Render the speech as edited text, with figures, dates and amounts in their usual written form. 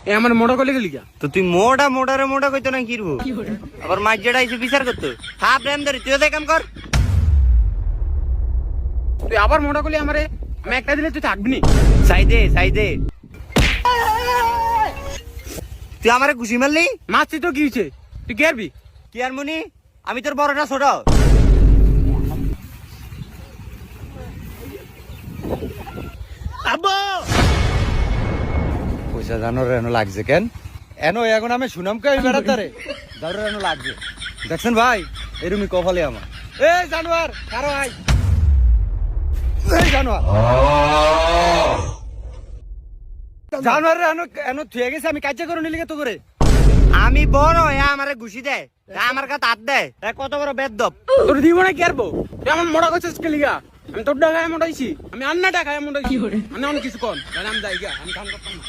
এ আমার মোটা করলে গেলি গা তো তুই মোটারে মোটা কইতো না কিরবো আবার মাঝেটা এসে বিচার করতো থাপ রেম ধরে তুইও দেখ কাম কর। তুই আবার মোটা করলি আমারে, আমি একটা দিলে তুই থাকবি নি। সাইদে তুই আমারে ঘুষি মারলি। মারছি তো কি হয়েছে, তুই কি আরবি? কি আর মুনি, আমি তোর বড় না ছোট? আব্বা পয়সা জানোর এনো লাগছে কেন? এনো এখন আমি সুনাম কে বেড়াতে রে জানোর এনো লাগছে। দেখছেন ভাই এরুমি কপালে আমার। এই জানোয়ার কারো আই, এই জানোয়ার জানোয়ার এনো এনো থুয়ে গেছে, আমি কাজে করে নিলি তো করে। আমি বড় আমারে ঘুষি দেয়, আমার কাছে হাত দেয়, কত বড় বেদব। তোর দিব না কি আরবো? তুই আমার মোটা করছিস কে লিগা? আমি তোর টাকায় মোটাইছি, আমি আন্না টাকায় মোটাইছি। আমি অনেক কিছু কম, আমি যাই গা, আমি কাম করতাম না।